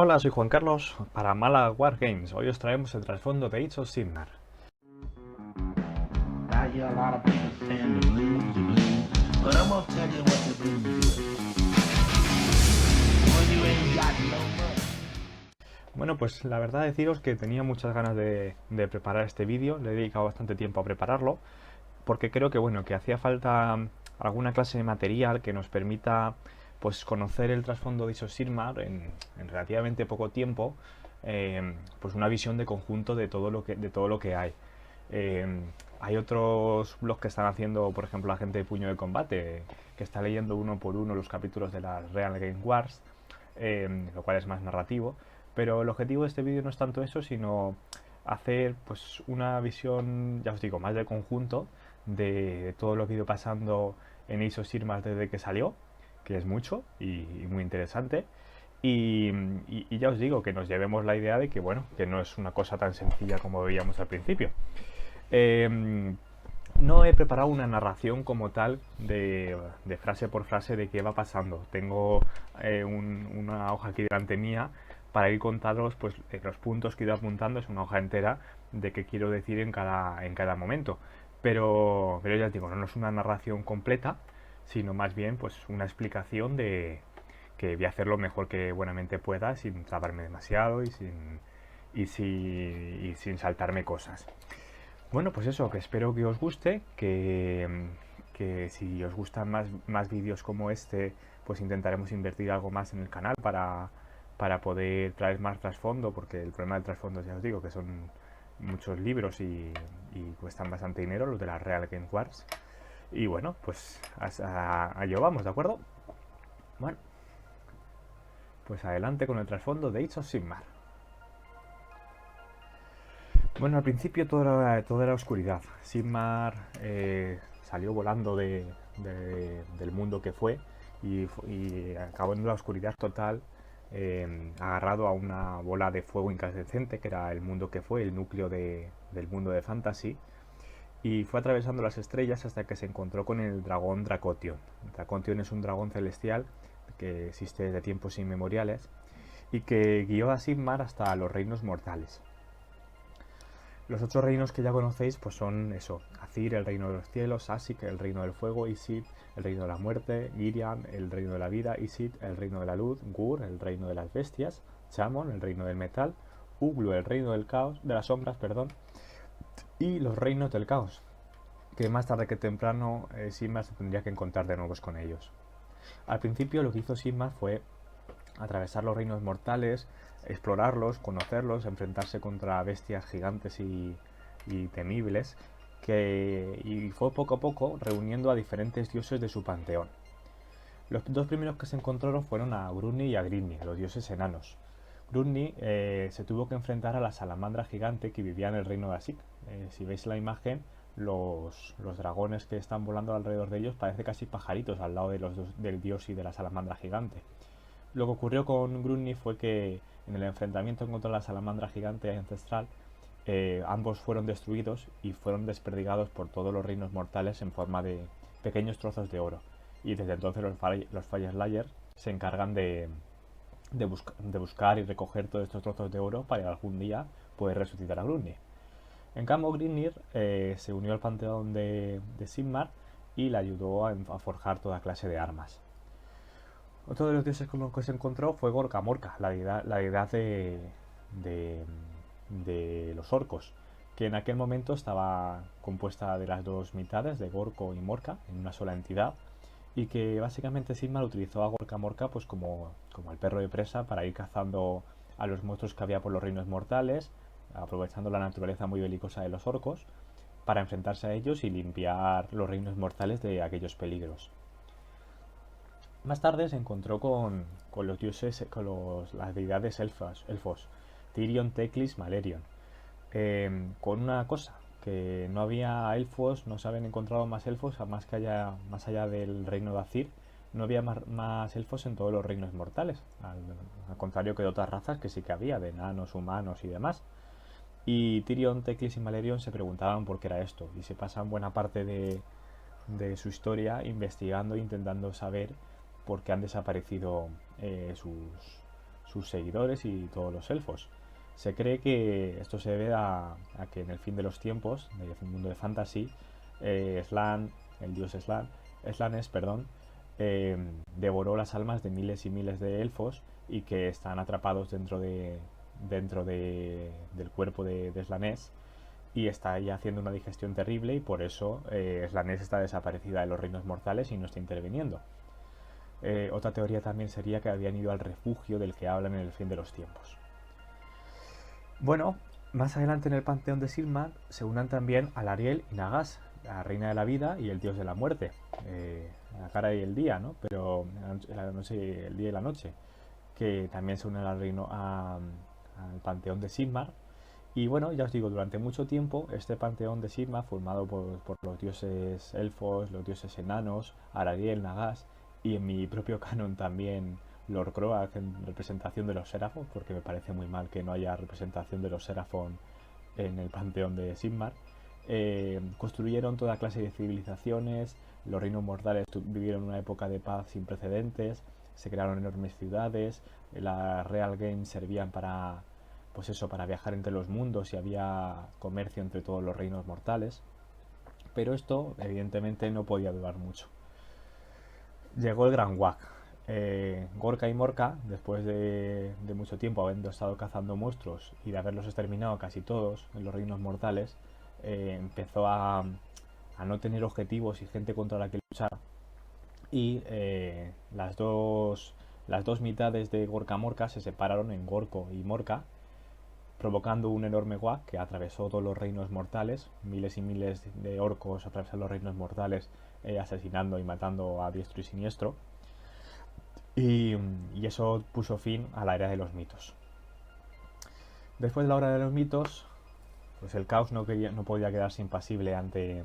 Hola, soy Juan Carlos para Mala War Games. Hoy os traemos el trasfondo de Age of Sigmar. I hear a lot of people saying the blues, but I'm gonna tell you what the blues is. When you ain't got no money. Bueno, pues la verdad deciros que tenía muchas ganas de preparar este vídeo. Le he dedicado bastante tiempo a prepararlo porque creo que bueno, que hacía falta alguna clase de material que nos permita pues conocer el trasfondo de Age of Sigmar en relativamente poco tiempo, pues una visión de conjunto de todo lo que hay. Eh, Hay otros blogs que están haciendo, por ejemplo, la gente de Puño de Combate, que está leyendo uno por uno los capítulos de las Real Game Wars, lo cual es más narrativo. Pero el objetivo de este vídeo no es tanto eso, sino hacer pues una visión, ya os digo, más de conjunto de todo lo que ha ido pasando en Age of Sigmar desde que salió, que es mucho y muy interesante. Y ya os digo, que nos llevemos la idea de que, bueno, que no es una cosa tan sencilla como veíamos al principio. Eh, no he preparado una narración como tal de frase por frase de qué va pasando. Tengo una hoja aquí delante mía para ir contados pues, los puntos que he ido apuntando. Es una hoja entera de qué quiero decir en cada momento. Pero ya os digo, no es una narración completa, sino más bien pues, una explicación de que voy a hacer lo mejor que buenamente pueda sin trabarme demasiado y sin saltarme cosas. Bueno, pues eso, que espero que os guste, que si os gustan más vídeos como este, pues intentaremos invertir algo más en el canal para poder traer más trasfondo, porque el problema del trasfondo, ya os digo, que son muchos libros y cuestan bastante dinero, los de la Real Game Wars. Y bueno, pues a ello vamos, ¿de acuerdo? Bueno, pues adelante con el trasfondo de Age of Sigmar. Bueno, al principio todo era oscuridad. Sigmar salió volando del mundo que fue y acabó en la oscuridad total, agarrado a una bola de fuego incandescente, que era el mundo que fue, el núcleo del mundo de Fantasy, y fue atravesando las estrellas hasta que se encontró con el dragón Dracotion. Dracotion es un dragón celestial que existe desde tiempos inmemoriales y que guió a Sigmar hasta los reinos mortales. Los otros reinos que ya conocéis pues son eso: Azir, el reino de los cielos; Asik, el reino del fuego; Isid, el reino de la muerte; Girian, el reino de la vida; Isid, el reino de la luz; Gur, el reino de las bestias; Chamon, el reino del metal; Uglu, el reino del caos, de las sombras, perdón; y los reinos del caos, que más tarde que temprano Sigmar se tendría que encontrar de nuevo con ellos. Al principio lo que hizo Sigmar fue atravesar los reinos mortales, explorarlos, conocerlos, enfrentarse contra bestias gigantes y temibles, y fue poco a poco reuniendo a diferentes dioses de su panteón. Los dos primeros que se encontraron fueron a Grunni y a Grinni, a los dioses enanos. Grunni se tuvo que enfrentar a la salamandra gigante que vivía en el reino de Asik. Si veis la imagen, los dragones que están volando alrededor de ellos parecen casi pajaritos al lado del dios y de la salamandra gigante. Lo que ocurrió con Grunni fue que en el enfrentamiento contra la salamandra gigante ancestral, ambos fueron destruidos y fueron desperdigados por todos los reinos mortales en forma de pequeños trozos de oro. Y desde entonces los Fireslayers se encargan de buscar y recoger todos estos trozos de oro para algún día poder resucitar a Grunni. En cambio, Grimnir se unió al panteón de Sigmar y le ayudó a forjar toda clase de armas. Otro de los dioses con los que se encontró fue Gorka Morka, la deidad de, de los orcos, que en aquel momento estaba compuesta de las dos mitades, de Gorko y Morka, en una sola entidad, y que básicamente Sigmar utilizó a Gorka Morka pues como el perro de presa para ir cazando a los monstruos que había por los reinos mortales, aprovechando la naturaleza muy belicosa de los orcos, para enfrentarse a ellos y limpiar los reinos mortales de aquellos peligros. Más tarde se encontró con los dioses, las deidades elfos, Tyrion, Teclis, Malerion, con una cosa, que no había elfos, no se habían encontrado más elfos, más allá del reino de Azir, no había más elfos en todos los reinos mortales, al contrario que de otras razas que sí que había, de enanos, humanos y demás. Y Tyrion, Teclis y Malerion se preguntaban por qué era esto, y se pasan buena parte de su historia investigando e intentando saber por qué han desaparecido sus seguidores y todos los elfos. Se cree que esto se debe a que en el fin de los tiempos, de un mundo de fantasy, Slan, el dios Slanes, perdón, devoró las almas de miles y miles de elfos y que están atrapados del cuerpo de Slanes, y está ahí haciendo una digestión terrible, y por eso Slanes está desaparecida de los reinos mortales y no está interviniendo. Otra teoría también sería que habían ido al refugio del que hablan en el fin de los tiempos. Bueno, más adelante en el panteón de Sigmar se unan también Alarielle y Nagash, la reina de la vida y el dios de la muerte, la cara y el día, ¿no? Pero la noche, el día y la noche, que también se unen al panteón de Sigmar. Y bueno, ya os digo, durante mucho tiempo este panteón de Sigmar, formado por los dioses elfos, los dioses enanos, Alarielle, Nagash, y en mi propio canon también Lord Croak en representación de los Seraphon, porque me parece muy mal que no haya representación de los Seraphon en el panteón de Sigmar. Construyeron toda clase de civilizaciones, los reinos mortales vivieron una época de paz sin precedentes, se crearon enormes ciudades, las Real Games servían para, pues eso, para viajar entre los mundos, y había comercio entre todos los reinos mortales. Pero esto evidentemente no podía durar mucho. Llegó el Gran Wag. Gorka y Morka, después de mucho tiempo habiendo estado cazando monstruos y de haberlos exterminado casi todos en los reinos mortales, empezó a no tener objetivos y gente contra la que luchar. Y las dos mitades de Gorka Morka se separaron en Gorko y Morka, provocando un enorme Wag que atravesó todos los reinos mortales. Miles y miles de orcos atravesaron los reinos mortales, asesinando y matando a diestro y siniestro. Y eso puso fin a la era de los mitos. Después de la era de los mitos, pues el caos no podía quedarse impasible ante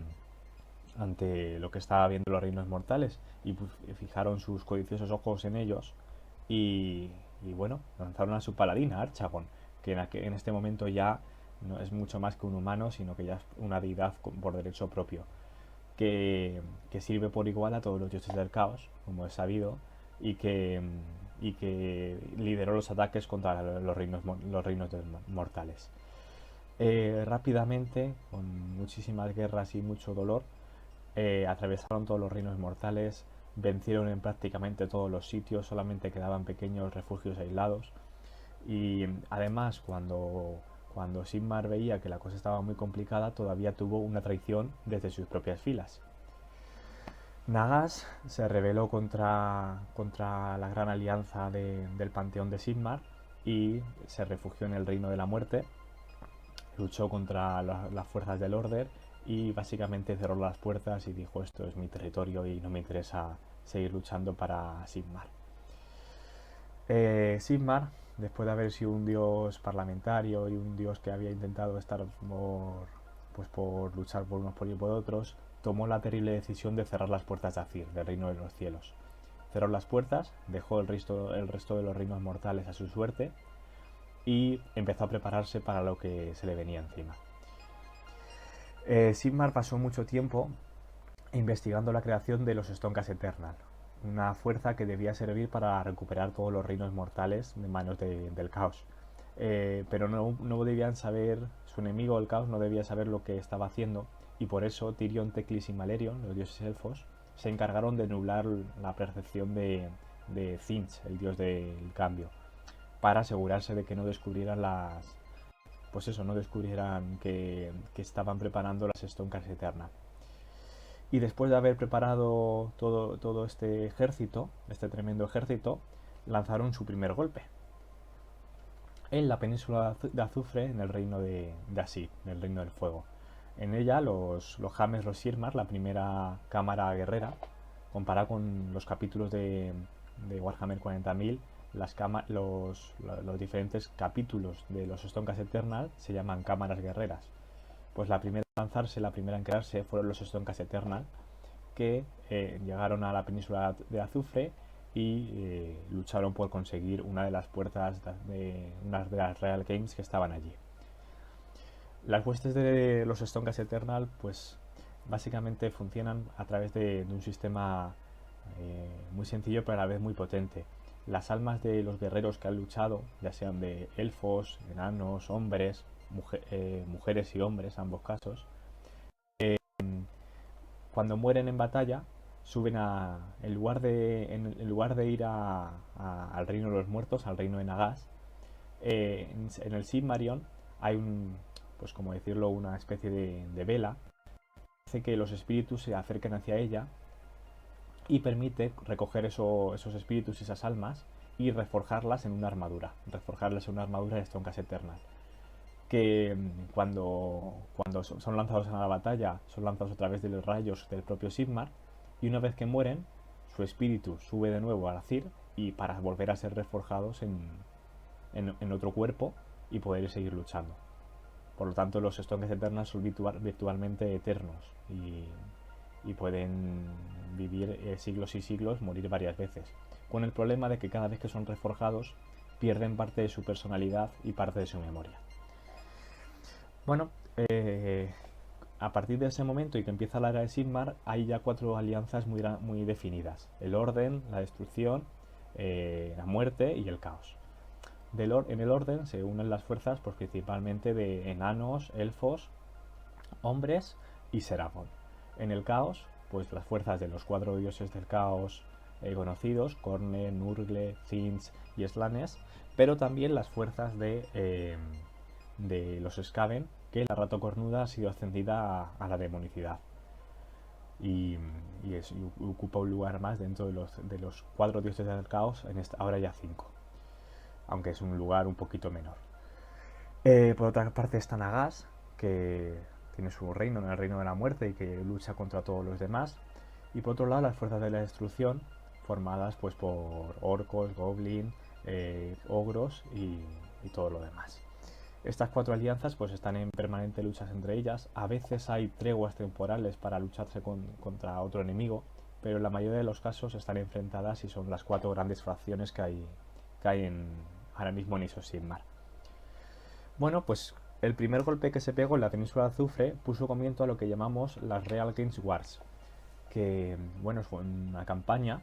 lo que estaba viendo los reinos mortales, y pues, fijaron sus codiciosos ojos en ellos, y bueno, lanzaron a su paladín, a Archagon, que en este momento ya no es mucho más que un humano, sino que ya es una deidad por derecho propio, que sirve por igual a todos los dioses del caos, como es sabido, y que lideró los ataques contra los reinos mortales. Rápidamente, con muchísimas guerras y mucho dolor, atravesaron todos los reinos mortales, vencieron en prácticamente todos los sitios, solamente quedaban pequeños refugios aislados. Y además, cuando Sigmar veía que la cosa estaba muy complicada, todavía tuvo una traición desde sus propias filas. Nagash se rebeló contra la gran alianza del panteón de Sigmar y se refugió en el Reino de la Muerte. Luchó contra las fuerzas del Order y básicamente cerró las puertas y dijo: esto es mi territorio y no me interesa seguir luchando para Sigmar. Sigmar, después de haber sido un dios parlamentario y un dios que había intentado estar por luchar por unos y por otros, tomó la terrible decisión de cerrar las puertas de Azir, del reino de los cielos. Cerró las puertas, dejó el resto de los reinos mortales a su suerte y empezó a prepararse para lo que se le venía encima. Sigmar pasó mucho tiempo investigando la creación de los Stonkas Eternal, una fuerza que debía servir para recuperar todos los reinos mortales de manos del caos. Pero no debían saber, su enemigo el caos no debía saber lo que estaba haciendo, y por eso Tyrion, Teclis y Malerion, los dioses elfos, se encargaron de nublar la percepción de Tzeentch, el dios del cambio, para asegurarse de que no descubrieran que estaban preparando las Stonkas Eternal. Y después de haber preparado todo este ejército, este tremendo ejército, lanzaron su primer golpe en la península de Azufre, en el reino de Asir, en el reino del fuego. En ella los James Rosirmar, la primera cámara guerrera, comparada con los capítulos de Warhammer 40.000, los diferentes capítulos de los Stonkas Eternal se llaman cámaras guerreras. Pues la primera en lanzarse, la primera en crearse, fueron los Stonkas Eternal, que llegaron a la península de Azufre y lucharon por conseguir una de las puertas de una de las Real Games que estaban allí. Las huestes de los Stonkas Eternal, pues básicamente funcionan a través de un sistema muy sencillo pero a la vez muy potente. las almas de los guerreros que han luchado, ya sean de elfos, enanos, hombres, mujeres y hombres, ambos casos, cuando mueren en batalla, suben en lugar de ir al reino de los muertos, al reino de Nagas, en el Silmarillion hay pues como decirlo, una especie de vela que hace que los espíritus se acerquen hacia ella y permite recoger esos espíritus y esas almas y reforjarlas en una armadura de Stormcast Eternal, que cuando son lanzados a la batalla son lanzados a través de los rayos del propio Sigmar, y una vez que mueren su espíritu sube de nuevo a la Cir y para volver a ser reforjados en otro cuerpo y poder seguir luchando. Por lo tanto, los Stormcast Eternal son virtualmente eternos y pueden vivir siglos y siglos, morir varias veces, con el problema de que cada vez que son reforjados pierden parte de su personalidad y parte de su memoria. Bueno, a partir de ese momento y que empieza la era de Sigmar, hay ya 4 alianzas muy definidas: el orden, la destrucción, la muerte y el caos. En el orden se unen las fuerzas pues, principalmente de enanos, elfos, hombres y Seraphon. En el caos, pues las fuerzas de los 4 dioses del caos conocidos, Khorne, Nurgle, Thyns y Slanesh, pero también las fuerzas de los Skaven, que la Rato Cornuda ha sido ascendida a la demonicidad y ocupa un lugar más dentro de los 4 dioses del caos, ahora ya 5, aunque es un lugar un poquito menor. Por otra parte está Nagas, que tiene su reino en el reino de la muerte y que lucha contra todos los demás. Y por otro lado las fuerzas de la destrucción, formadas pues por orcos, goblins, ogros y todo lo demás. Estas 4 alianzas pues están en permanente luchas entre ellas. A veces hay treguas temporales para lucharse contra otro enemigo, pero en la mayoría de los casos están enfrentadas y son las 4 grandes fracciones que hay ahora mismo en Ys of Sigmar. Bueno, pues el primer golpe que se pegó en la península de Azufre puso comienzo a lo que llamamos las Real Games Wars, que bueno, fue una campaña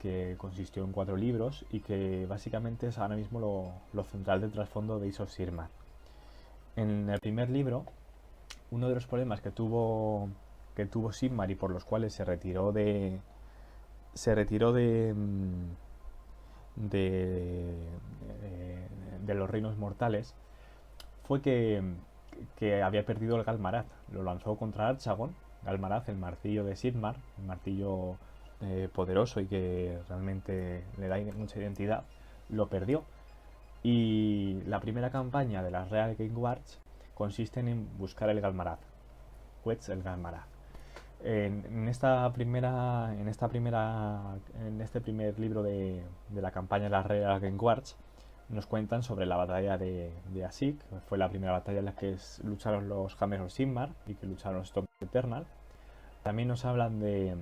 que consistió en 4 libros y que básicamente es ahora mismo lo central del trasfondo de Ys of Sigmar. En el primer libro, uno de los problemas que tuvo Sigmar y por los cuales se retiró de los reinos mortales fue que había perdido el Galmarath. Lo lanzó contra Archagon. Galmarath, el martillo de Sigmar, un martillo poderoso y que realmente le da mucha identidad, lo perdió. Y la primera campaña de las Real Game Wars consiste en buscar el Galmarath, el Galmarath. En este primer libro de la campaña de las Real Game Wars nos cuentan sobre la batalla de Asik. Fue la primera batalla en la que lucharon los Hammer of Sigmar y que lucharon los Stormcast Eternal. También nos hablan de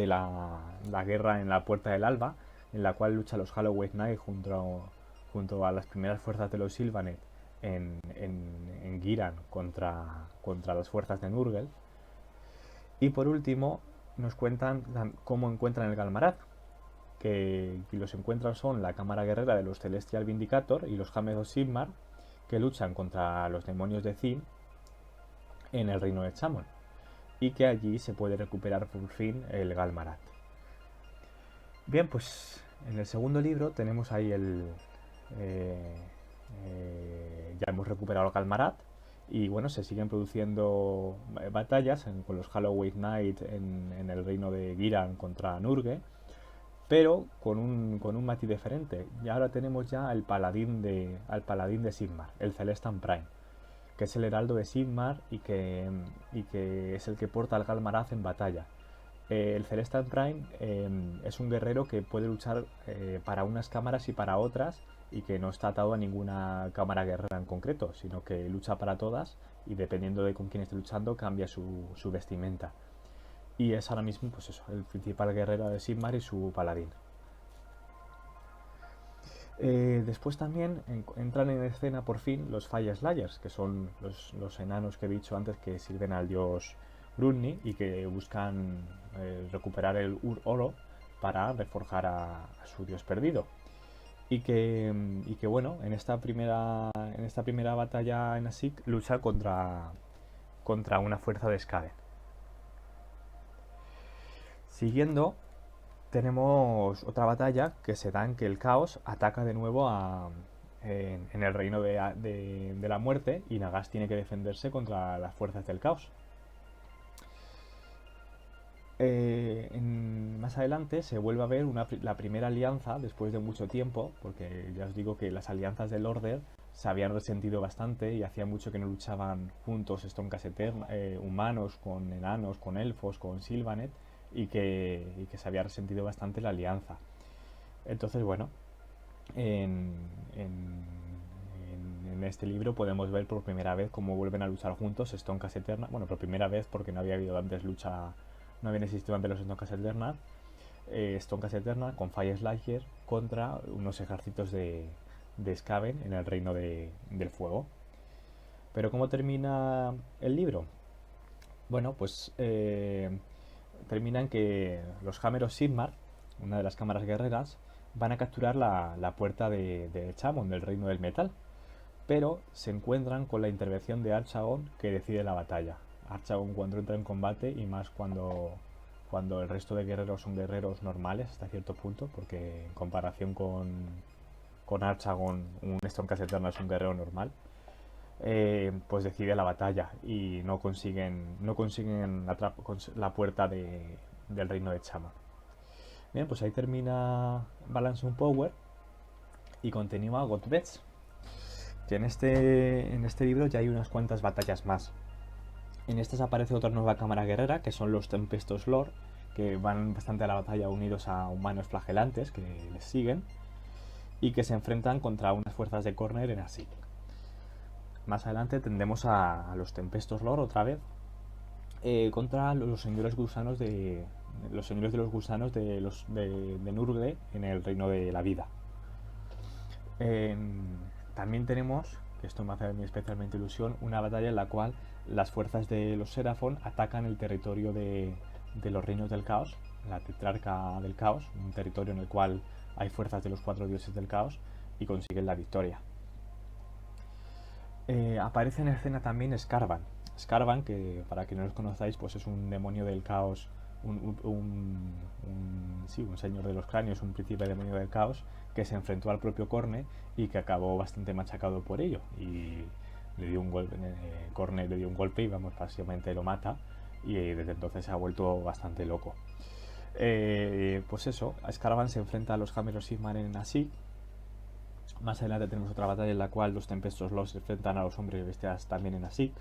la guerra en la Puerta del Alba, en la cual luchan los Halloween Knight junto a las primeras fuerzas de los Sylvaneth en Giran contra las fuerzas de Nurgle. Y por último nos cuentan cómo encuentran el Galmarath, que los encuentran son la cámara guerrera de los Celestial Vindicator y los Hammer of Sigmar, que luchan contra los demonios de Thynd en el reino de Chamon, y que allí se puede recuperar por fin el Galmarath. Bien, pues en el segundo libro tenemos ahí ya hemos recuperado el Galmarath y bueno, se siguen produciendo batallas con los Halloween Knight en el reino de Giran contra Nurgle, pero con un matiz diferente. Y ahora tenemos ya al paladín de Sigmar, el Celestan Prime, que es el heraldo de Sigmar y que es el que porta el Galmarath en batalla. El Celestan Prime es un guerrero que puede luchar para unas cámaras y para otras, y que no está atado a ninguna cámara guerrera en concreto, sino que lucha para todas y dependiendo de con quién esté luchando cambia su vestimenta. Y es ahora mismo pues eso, el principal guerrero de Sigmar y su paladín. Después también entran en escena por fin los Fire Slayers, que son los enanos que he dicho antes, que sirven al dios Grunni y que buscan recuperar el Ur Oro para reforjar a su dios perdido. Y que bueno, en esta primera batalla en Asik lucha contra una fuerza de Skaven. Siguiendo, tenemos otra batalla que se da en que el caos ataca de nuevo en el reino de la muerte, y Nagash tiene que defenderse contra las fuerzas del caos. Más adelante se vuelve a ver la primera alianza después de mucho tiempo, porque ya os digo que las alianzas del Order se habían resentido bastante y hacía mucho que no luchaban juntos Stonecast Eterna, humanos con enanos, con elfos, con Sylvaneth, y que se había resentido bastante la alianza. Entonces, bueno, en este libro podemos ver por primera vez cómo vuelven a luchar juntos Stonecast Eterna. Bueno, por primera vez, porque no había habido antes lucha, no habían existido antes los Stonecast Eterna. Stonecast Eterna con Fire Slayer contra unos ejércitos de Skaven en el reino del fuego. Pero ¿cómo termina el libro? Bueno, pues termina en que los Hammeros Sigmar, una de las cámaras guerreras, van a capturar la puerta de Chamon, del reino del metal, pero se encuentran con la intervención de Archaon, que decide la batalla. Archaon, cuando entra en combate, y más cuando el resto de guerreros son guerreros normales hasta cierto punto, porque en comparación con Archaon, un Stonecast Eterna es un guerrero normal, pues decide la batalla y no consiguen la puerta del reino de Chamon. Bien, pues ahí termina Balance of Power y continúa Godbets, que en este libro ya hay unas cuantas batallas más. En estas aparece otra nueva cámara guerrera, que son los Tempestos Lord, que van bastante a la batalla unidos a humanos flagelantes que les siguen y que se enfrentan contra unas fuerzas de Corner en Asik. Más adelante tendremos a los Tempestos Lord otra vez contra los señores gusanos los señores de los gusanos de Nurgle en el reino de la vida. También tenemos, que esto me hace a mí especialmente ilusión, una batalla en la cual las fuerzas de los Seraphon atacan el territorio de los reinos del caos, la tetrarca del caos, un territorio en el cual hay fuerzas de los 4 dioses del caos, y consiguen la victoria. Aparece en escena también Skarban. Skarban, que para que no los conozcáis, pues es un demonio del caos, un señor de los cráneos, un príncipe demonio del caos, que se enfrentó al propio Corne y que acabó bastante machacado por ello. Y le dio un golpe, Corne le dio un golpe y básicamente lo mata, y desde entonces se ha vuelto bastante loco. Pues eso, Skarban se enfrenta a los Hammeros Sigmar en Asik. Más adelante tenemos otra batalla en la cual los Tempestos Lord se enfrentan a los hombres bestias también en Asik.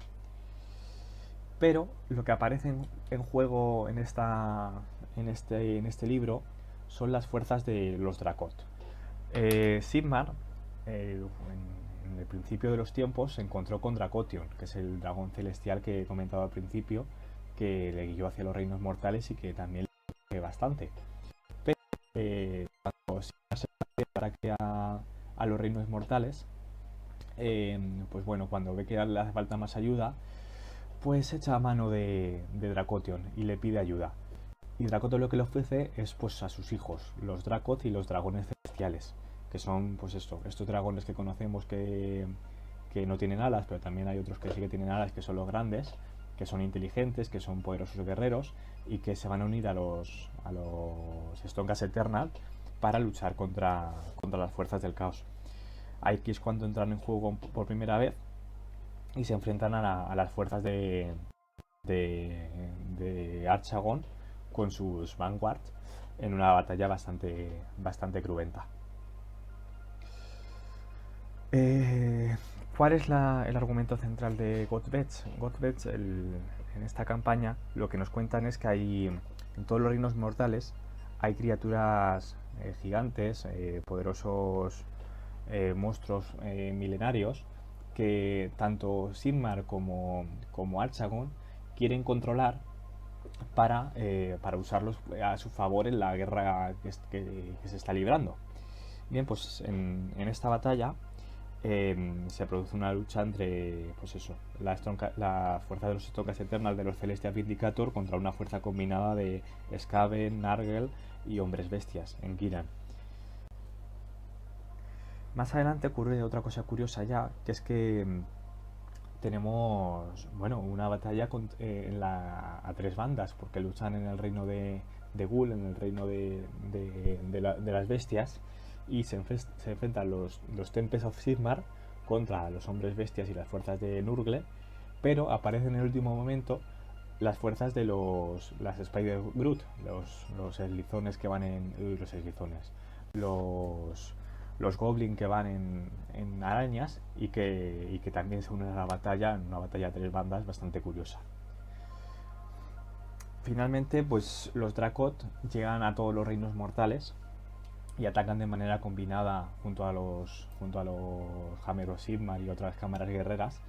Pero lo que aparece en juego en este libro son las fuerzas de los Drakot. Sigmar, en el principio de los tiempos, se encontró con Dracotion, que es el dragón celestial que he comentado al principio, que le guió hacia los reinos mortales y que también le guió bastante. Pero cuando Sigmar se ataque a los reinos mortales, pues bueno, cuando ve que le hace falta más ayuda, pues echa a mano de Dracotion y le pide ayuda. Y Dracotion lo que le ofrece es pues a sus hijos, los Drakot y los dragones celestiales, que son pues estos dragones que conocemos que no tienen alas, pero también hay otros que sí que tienen alas, que son los grandes, que son inteligentes, que son poderosos guerreros y que se van a unir a los Stonecast Eternal para luchar contra las fuerzas del caos. Aquí es cuando entran en juego por primera vez y se enfrentan a las fuerzas de Archaon con sus Vanguards en una batalla bastante cruenta. ¿Cuál es el argumento central de Godbets? Godbets, en esta campaña, lo que nos cuentan es que en todos los reinos mortales hay criaturas gigantes, poderosos monstruos milenarios, que tanto Sigmar como Archaon quieren controlar para usarlos a su favor en la guerra que se está librando. Bien, pues en esta batalla se produce una lucha entre pues eso, la fuerza de los Stonecast Eternal de los Celestial Vindicator contra una fuerza combinada de Skaven, Nurgle y hombres bestias en Giran. Más adelante ocurre otra cosa curiosa ya, que es que tenemos, bueno, una batalla a tres bandas, porque luchan en el reino de Gul, en el reino de las bestias, y se enfrentan los Tempest of Sigmar contra los hombres bestias y las fuerzas de Nurgle, pero aparecen en el último momento las fuerzas de las Spider Groot, los eslizones que van los eslizones, los goblins que van en arañas y que también se unen a la batalla, en una batalla de tres bandas bastante curiosa. Finalmente, pues los Drakot llegan a todos los reinos mortales y atacan de manera combinada junto a los Hammer of Sigmar y otras cámaras guerreras,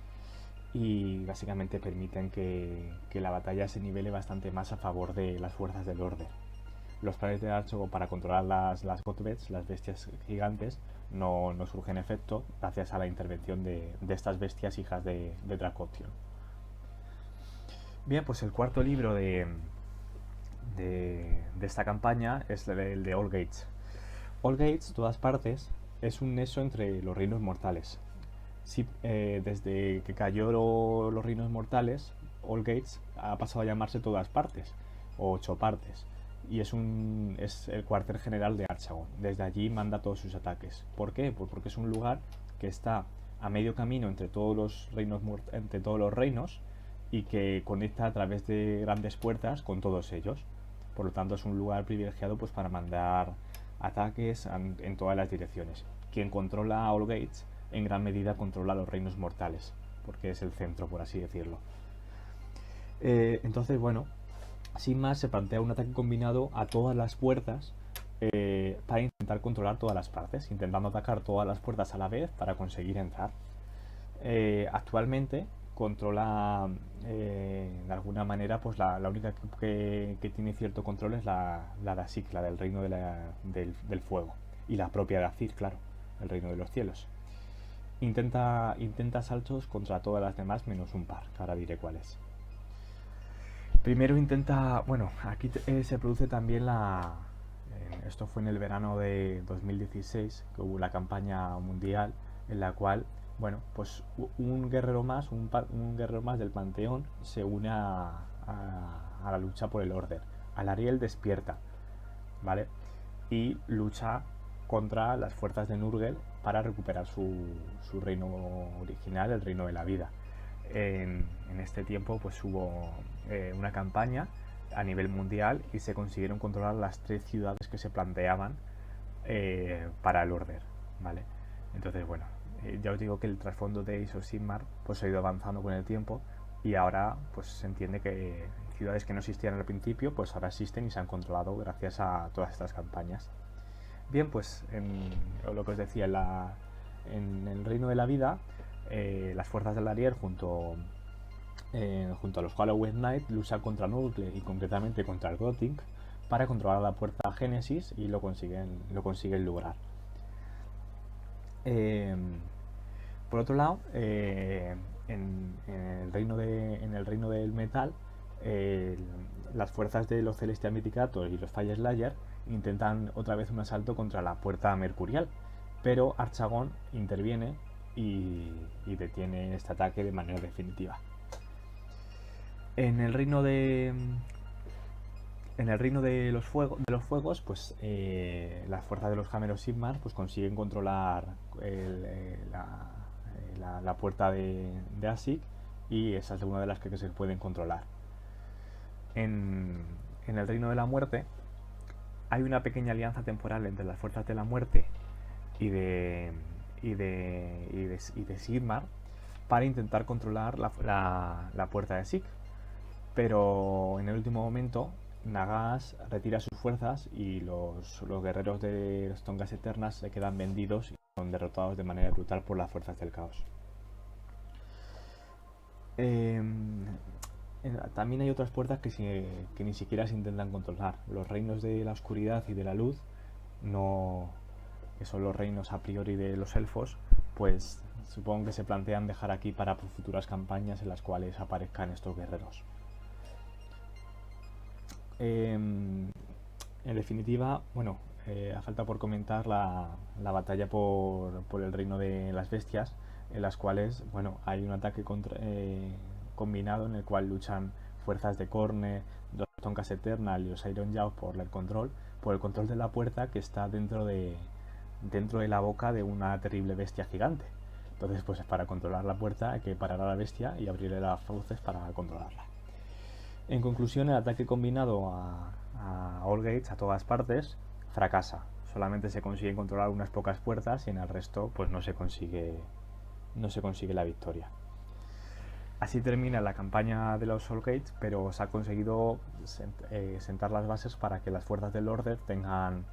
y básicamente permiten que la batalla se nivele bastante más a favor de las fuerzas del Order. Los planes de Archogo para controlar las Godbets, las bestias gigantes, no surgen efecto gracias a la intervención de estas bestias hijas de Dracotion. Bien, pues el cuarto libro de esta campaña es el de All Gates. All Gates, todas partes, es un nexo entre los reinos mortales. Sí, desde que cayó los reinos mortales, All Gates ha pasado a llamarse Todas Partes, o Ocho Partes, y es el cuartel general de Archagon. Desde allí manda todos sus ataques. ¿Por qué? Pues porque es un lugar que está a medio camino entre todos los reinos y que conecta a través de grandes puertas con todos ellos. Por lo tanto, es un lugar privilegiado pues para mandar ataques en todas las direcciones. Quien controla All Gates en gran medida controla los reinos mortales, porque es el centro, por así decirlo. Entonces, bueno, sin más, se plantea un ataque combinado a todas las puertas para intentar controlar todas las partes, intentando atacar todas las puertas a la vez para conseguir entrar. Actualmente controla de alguna manera, pues la única que tiene cierto control es la de Asik, la del reino del fuego, y la propia de Azir, claro, el reino de los cielos. Intenta saltos contra todas las demás menos un par, que ahora diré cuáles. Primero intenta, bueno, aquí se produce también esto fue en el verano de 2016, que hubo la campaña mundial en la cual, bueno, pues un guerrero más del Panteón se une a la lucha por el Order. Alarielle despierta, ¿vale? Y lucha contra las fuerzas de Nurgle para recuperar su reino original, el reino de la vida. En este tiempo pues hubo una campaña a nivel mundial y se consiguieron controlar las 3 ciudades que se planteaban para el Order, ¿vale? Entonces, bueno, ya os digo que el trasfondo de Ace of Sigmar pues ha ido avanzando con el tiempo y ahora pues se entiende que ciudades que no existían al principio pues ahora existen y se han controlado gracias a todas estas campañas. Bien, pues lo que os decía, en el reino de la vida, las fuerzas de Alarielle junto a los Halloween Knight luchan contra Nurgle y concretamente contra el Grotting para controlar la puerta Génesis y lo consiguen lograr. Por otro lado, en el reino del metal, las fuerzas de los Celestial Mythicator y los Fire Slayer intentan otra vez un asalto contra la puerta mercurial, pero Archagon interviene y detiene este ataque de manera definitiva. En el reino de los fuegos, pues las fuerzas de los Hammer of Sigmar pues consiguen controlar la puerta de Asik, y esa es una de las que se pueden controlar. En el reino de la muerte hay una pequeña alianza temporal entre las fuerzas de la muerte y de Sigmar para intentar controlar la puerta de Asik, pero en el último momento Nagas retira sus fuerzas y los guerreros de las Tongas Eternas se quedan vendidos y son derrotados de manera brutal por las fuerzas del caos. También hay otras puertas que ni siquiera se intentan controlar. Los reinos de la oscuridad y de la luz, que son los reinos a priori de los elfos, pues supongo que se plantean dejar aquí para futuras campañas en las cuales aparezcan estos guerreros. En definitiva, bueno, a falta por comentar la batalla por el reino de las bestias, en las cuales, bueno, hay un ataque combinado en el cual luchan fuerzas de Khorne, los Tonkas Eternal y los Iron Jaws por el control de la puerta que está dentro de la boca de una terrible bestia gigante. Entonces, pues para controlar la puerta hay que parar a la bestia y abrirle las fauces para controlarla. En conclusión, el ataque combinado a all gates, a todas partes, fracasa. Solamente se consigue controlar unas pocas puertas y en el resto pues no se consigue la victoria. Así termina la campaña de los All Gates, pero se ha conseguido sentar las bases para que las fuerzas del Order tengan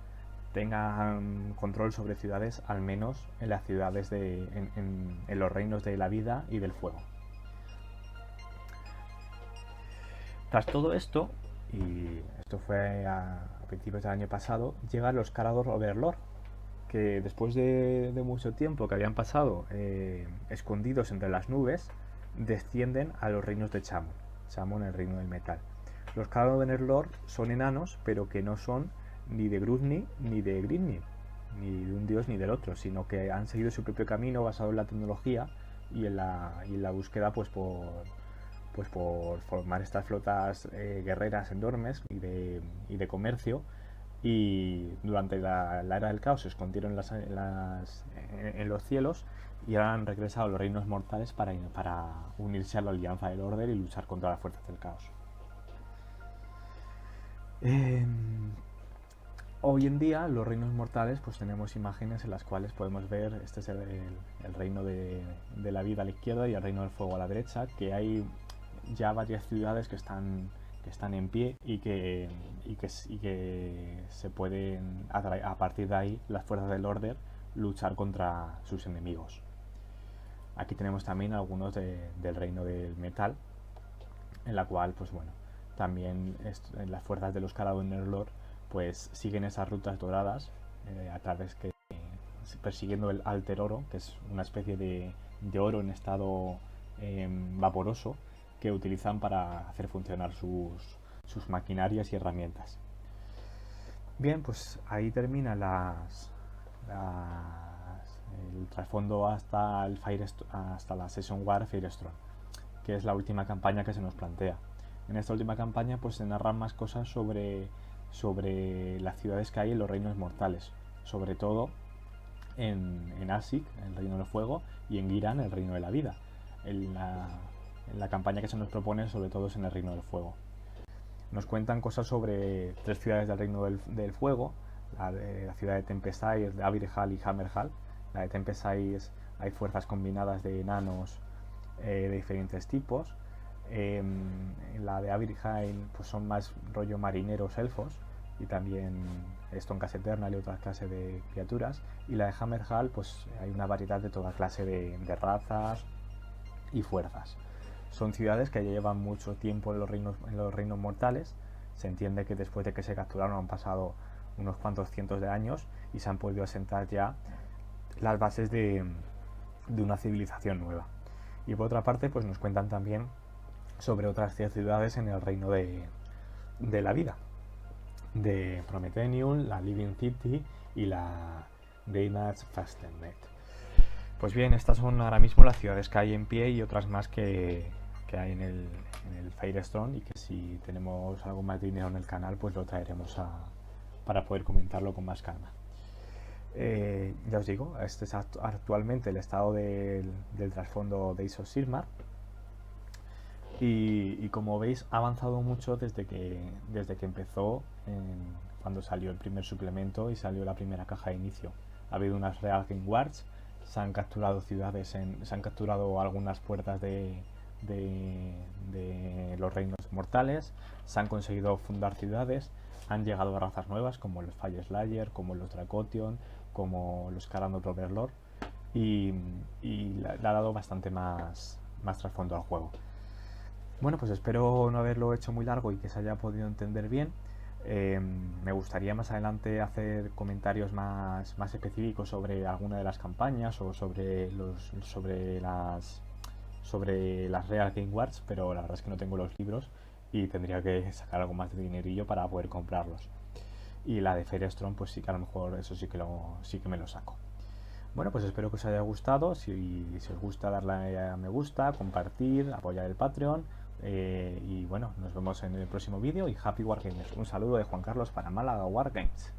control sobre ciudades, al menos en las ciudades en los reinos de la vida y del fuego. Tras todo esto, y esto fue a principios del año pasado, llegan los Caradhor Overlord, que después de mucho tiempo que habían pasado escondidos entre las nubes, descienden a los reinos de Chamon, el reino del metal. Los Caradhor Overlord son enanos, pero que no son ni de Grudni ni de Grimnir, ni de un dios ni del otro, sino que han seguido su propio camino basado en la tecnología y en la búsqueda pues por formar estas flotas guerreras enormes y de comercio. Y durante la era del caos se escondieron en los cielos y ahora han regresado a los reinos mortales para unirse a la alianza del Order y luchar contra las fuerzas del caos. Hoy en día los reinos mortales pues tenemos imágenes en las cuales podemos ver, este es el reino de la vida a la izquierda y el reino del fuego a la derecha, que hay ya varias ciudades que están en pie y que se pueden, a partir de ahí, las fuerzas del Order luchar contra sus enemigos. Aquí tenemos también algunos del reino del metal, en la cual, pues bueno, también las fuerzas de los Caradhor Overlord pues siguen esas rutas doradas a través que persiguiendo el Alter Oro, que es una especie de oro en estado vaporoso, que utilizan para hacer funcionar sus maquinarias y herramientas. Bien, pues ahí termina el trasfondo hasta la Season War Firestorm, que es la última campaña que se nos plantea. En esta última campaña pues se narran más cosas sobre las ciudades que hay en los reinos mortales, sobre todo en Asik, el reino del fuego, y en Giran, el reino de la vida. En la campaña que se nos propone sobre todo es en el reino del fuego. Nos cuentan cosas sobre 3 ciudades del reino del fuego, la ciudad de Tempest-Eye, de Avirhall y Hammerhall. La de Tempest-Eye hay fuerzas combinadas de enanos de diferentes tipos. La de Avirhall pues son más rollo marineros elfos y también Tonkas Eternal y otras clases de criaturas. Y la de Hammerhall pues hay una variedad de toda clase de razas y fuerzas. Son ciudades que ya llevan mucho tiempo en los reinos mortales. Se entiende que después de que se capturaron han pasado unos cuantos cientos de años y se han podido asentar ya las bases de una civilización nueva. Y por otra parte pues nos cuentan también sobre otras 10 ciudades en el reino de la vida, de Prometheum, la Living City y la Greymatch Fastened. Pues bien, estas son ahora mismo las ciudades que hay en pie y otras más que hay en el Firestorm, y que si tenemos algo más de dinero en el canal pues lo traeremos para poder comentarlo con más calma. Ya os digo, este es actualmente el estado del trasfondo de Days of Sigmar, y como veis ha avanzado mucho desde que empezó, cuando salió el primer suplemento y salió la primera caja de inicio. Ha habido unas Real Game Wars, se han capturado ciudades, se han capturado algunas puertas de los reinos mortales, se han conseguido fundar ciudades, han llegado razas nuevas como los Fire Slayer, como los Dracotion, como los Caradhor Overlord, y le ha dado bastante más trasfondo al juego. Bueno, pues espero no haberlo hecho muy largo y que se haya podido entender bien. Me gustaría más adelante hacer comentarios más específicos sobre alguna de las campañas o sobre las Real Game Wars, pero la verdad es que no tengo los libros y tendría que sacar algo más de dinerillo para poder comprarlos. Y la de Firestorm, pues sí que a lo mejor eso sí que me lo saco. Bueno, pues espero que os haya gustado. Si os gusta, darle a me gusta, compartir, apoyar el Patreon. Y bueno, nos vemos en el próximo vídeo y Happy Wargamers. Un saludo de Juan Carlos para Málaga Wargames.